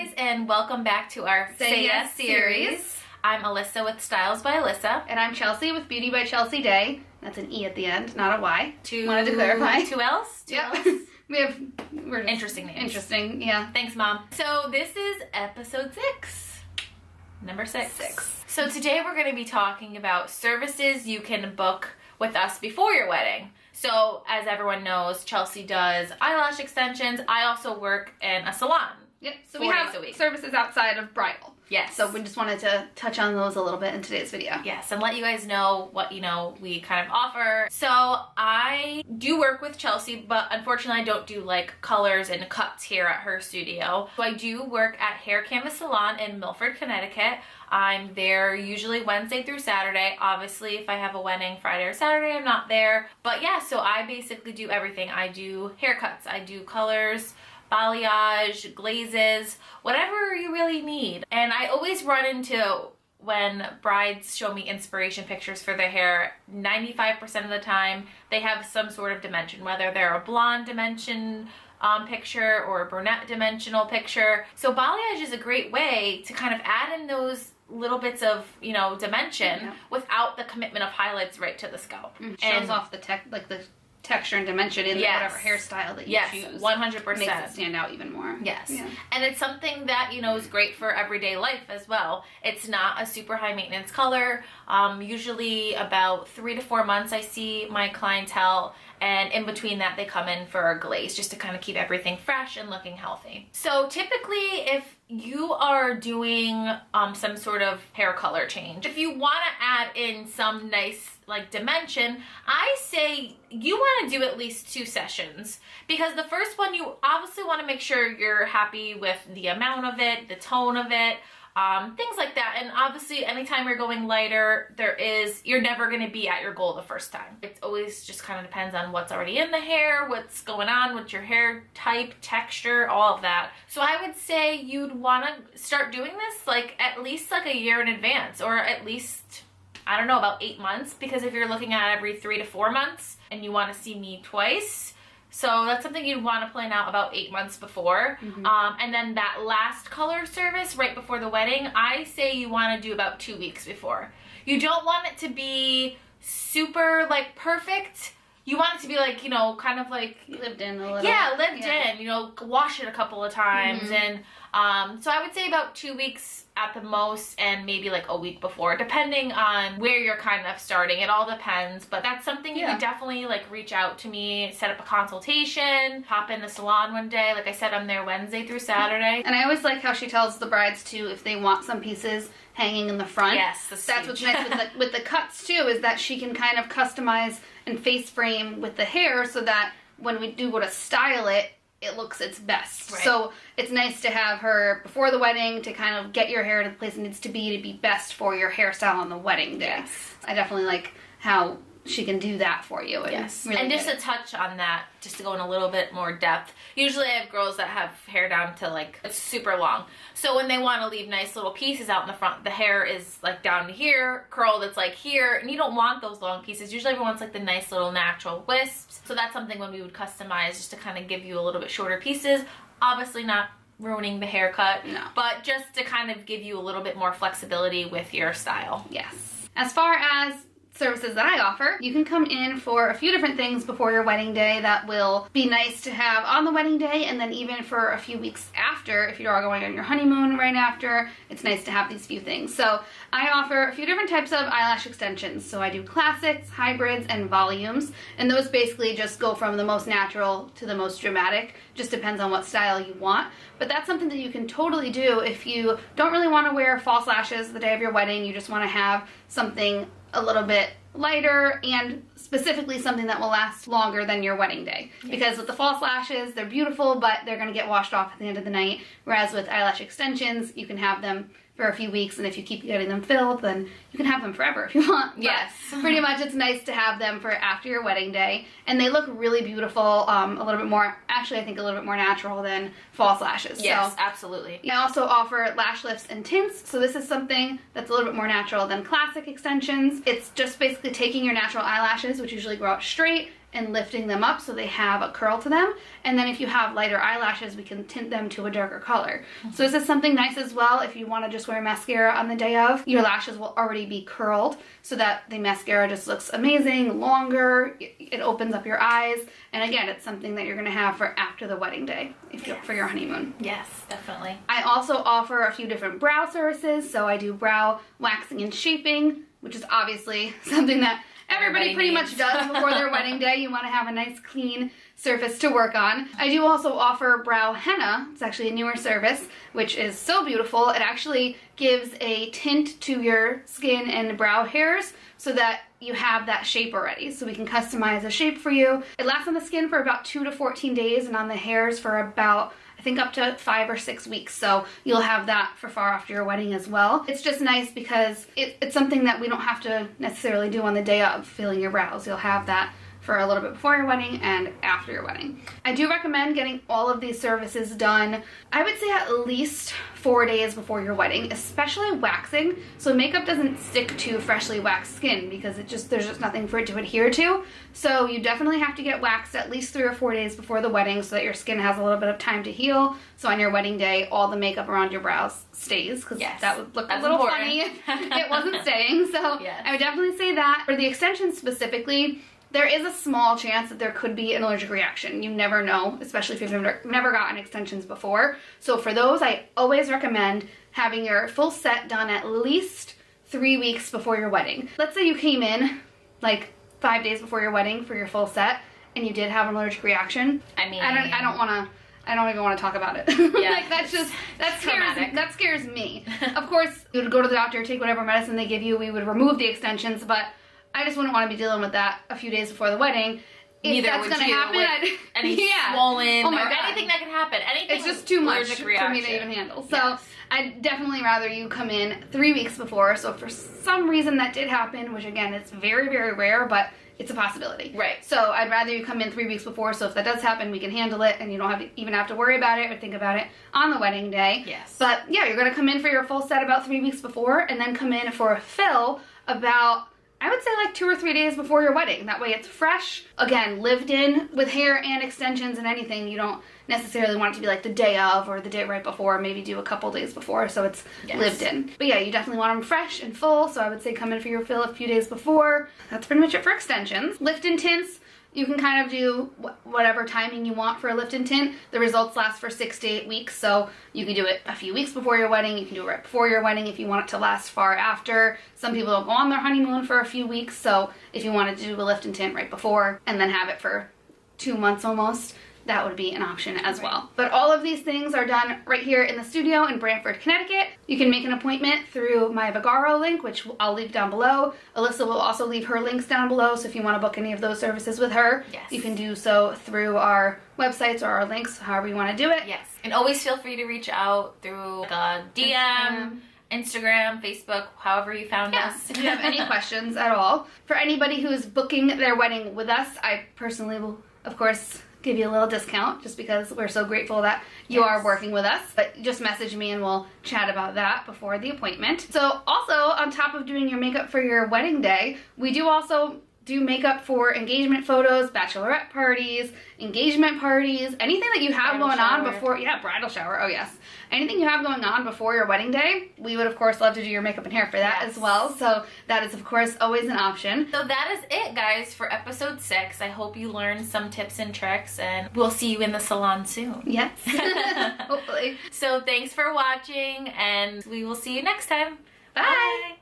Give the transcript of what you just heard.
guys, and welcome back to our Say Yes series. I'm Alyssa with Styles by Alyssa. And I'm Chelsea with Beauty by Chelsea Day. That's an E at the end, not a Y. Wanted to clarify. Two L's? Yep. We're interesting names. Interesting, yeah. Thanks, Mom. So this is episode 6. Number 6. So today we're going to be talking about services you can book with us before your wedding. So as everyone knows, Chelsea does eyelash extensions. I also work in a salon. Yep, so we have services outside of bridal. Yes. So we just wanted to touch on those a little bit in today's video. Yes, and let you guys know what, we kind of offer. So I do work with Chelsea, but unfortunately I don't do like colors and cuts here at her studio. So I do work at Hair Canvas Salon in Milford, Connecticut. I'm there usually Wednesday through Saturday. Obviously, if I have a wedding Friday or Saturday, I'm not there. But yeah, so I basically do everything. I do haircuts, I do colors, balayage, glazes, whatever you really need. And I always run into, when brides show me inspiration pictures for their hair, 95% of the time they have some sort of dimension, whether they're a blonde dimension picture or a brunette dimensional picture. So balayage is a great way to kind of add in those little bits of, dimension without the commitment of highlights right to the scalp. Shows off the texture and dimension in whatever hairstyle that you choose. 100%. Makes it stand out even more. Yes. Yeah. And it's something that, is great for everyday life as well. It's not a super high maintenance color. Usually about 3 to 4 months I see my clientele, and in between that they come in for a glaze just to kind of keep everything fresh and looking healthy. So typically if you are doing some sort of hair color change, if you want to add in some nice dimension, I say you want to do at least 2 sessions, because the first one you obviously want to make sure you're happy with the amount of it, the tone of it, things like that. And obviously anytime you're going lighter, you're never going to be at your goal the first time. It always just kind of depends on what's already in the hair, what's going on with your hair type, texture, all of that. So I would say you'd want to start doing this at least a year in advance, or at least, I don't know, about 8 months, because if you're looking at every 3 to 4 months and you want to see me twice, so that's something you'd want to plan out about 8 months before. And then that last color service right before the wedding, I say you want to do about 2 weeks before. You don't want it to be super perfect. You want it to be kind of lived in a little. Yeah, lived in, wash it a couple of times. And so I would say about 2 weeks at the most, and maybe a week before, depending on where you're kind of starting. It all depends, but that's something you can definitely reach out to me, set up a consultation, pop in the salon one day. Like I said, I'm there Wednesday through Saturday. And I always like how she tells the brides too, if they want some pieces hanging in the front. Yes, that's what's nice with the cuts too, is that she can kind of customize and face frame with the hair so that when we do go to style it, it looks its best. Right. So it's nice to have her before the wedding to kind of get your hair to the place it needs to be best for your hairstyle on the wedding day. Yes. I definitely like how she can do that for you. Yes. Really, and just to touch on that, just to go in a little bit more depth, usually I have girls that have hair down to it's super long. So when they want to leave nice little pieces out in the front, the hair is down to here, curled, it's here, and you don't want those long pieces. Usually everyone wants the nice little natural wisps. So that's something when we would customize, just to kind of give you a little bit shorter pieces. Obviously not ruining the haircut, but just to kind of give you a little bit more flexibility with your style. Yes. As far as services that I offer, you can come in for a few different things before your wedding day that will be nice to have on the wedding day, and then even for a few weeks after, if you're all going on your honeymoon right after, it's nice to have these few things. So I offer a few different types of eyelash extensions. So I do classics, hybrids, and volumes, and those basically just go from the most natural to the most dramatic. Just depends on what style you want. But that's something that you can totally do if you don't really want to wear false lashes the day of your wedding. You just want to have something a little bit lighter, and specifically something that will last longer than your wedding day. Yes. Because with the false lashes, they're beautiful, but they're going to get washed off at the end of the night. Whereas with eyelash extensions, you can have them for a few weeks, and if you keep getting them filled, then you can have them forever if you want. Yes. Pretty much it's nice to have them for after your wedding day, and they look really beautiful, a little bit more, actually I think a little bit more natural than false lashes. Yes, so, absolutely. I also offer lash lifts and tints, so this is something that's a little bit more natural than classic extensions. It's just basically taking your natural eyelashes, which usually grow out straight, and lifting them up so they have a curl to them. And then if you have lighter eyelashes, we can tint them to a darker color. So this is something nice as well. If you want to just wear mascara on the day of, your lashes will already be curled so that the mascara just looks amazing, longer, it opens up your eyes. And again, it's something that you're going to have for after the wedding day for your honeymoon. Yes, definitely. I also offer a few different brow services. So I do brow waxing and shaping, which is obviously something that everybody pretty much does before their wedding day. You want to have a nice clean surface to work on. I do also offer brow henna. It's actually a newer service, which is so beautiful. It actually gives a tint to your skin and brow hairs so that you have that shape already. So we can customize a shape for you. It lasts on the skin for about 2 to 14 days and on the hairs for about, I think, up to 5 or 6 weeks. So you'll have that for far after your wedding as well. It's just nice because it's something that we don't have to necessarily do on the day of filling your brows. You'll have that for a little bit before your wedding and after your wedding. I do recommend getting all of these services done, I would say at least 4 days before your wedding, especially waxing. So makeup doesn't stick to freshly waxed skin because there's just nothing for it to adhere to. So you definitely have to get waxed at least 3 or 4 days before the wedding so that your skin has a little bit of time to heal. So on your wedding day, all the makeup around your brows stays, because that would look a little funny if it wasn't staying. So I would definitely say that. For the extensions specifically, there is a small chance that there could be an allergic reaction. You never know, especially if you've never gotten extensions before. So for those, I always recommend having your full set done at least 3 weeks before your wedding. Let's say you came in like 5 days before your wedding for your full set and you did have an allergic reaction. I mean, I don't even want to talk about it. Yeah, like that scares me. Of course, you would go to the doctor, take whatever medicine they give you, we would remove the extensions, but I just wouldn't want to be dealing with that a few days before the wedding. If that's going to happen, any swollen or anything that can happen. Anything. It's just too much for me to even handle. So I'd definitely rather you come in 3 weeks before. So if for some reason that did happen, which again, it's very, very rare, but it's a possibility. Right. So I'd rather you come in 3 weeks before, so if that does happen, we can handle it and you don't even have to worry about it or think about it on the wedding day. Yes. But yeah, you're going to come in for your full set about 3 weeks before and then come in for a fill about, I would say, like 2 or 3 days before your wedding. That way it's fresh. Again, lived in with hair and extensions and anything. You don't necessarily want it to be like the day of or the day right before. Maybe do a couple days before so it's lived in. But yeah, you definitely want them fresh and full. So I would say come in for your fill a few days before. That's pretty much it for extensions. Lift and tints. You can kind of do whatever timing you want for a lift and tint. The results last for 6 to 8 weeks, so you can do it a few weeks before your wedding. You can do it right before your wedding if you want it to last far after. Some people don't go on their honeymoon for a few weeks, so if you wanted to do a lift and tint right before and then have it for 2 months almost, that would be an option as well. But all of these things are done right here in the studio in Brantford, Connecticut. You can make an appointment through my Vagaro link, which I'll leave down below. Alyssa will also leave her links down below, so if you want to book any of those services with her, you can do so through our websites or our links, however you want to do it. Yes, and always feel free to reach out through a DM, Instagram, Facebook, however you found us. If you have any questions at all. For anybody who's booking their wedding with us, I personally will, of course, give you a little discount just because we're so grateful that you are working with us. But just message me and we'll chat about that before the appointment. So also, on top of doing your makeup for your wedding day, we do also do makeup for engagement photos, bachelorette parties, engagement parties, anything that you have going on before, bridal shower, oh yes. Anything you have going on before your wedding day, we would of course love to do your makeup and hair for that as well. So that is of course always an option. So that is it, guys, for episode 6. I hope you learned some tips and tricks, and we'll see you in the salon soon. Yes, hopefully. So thanks for watching, and we will see you next time. Bye.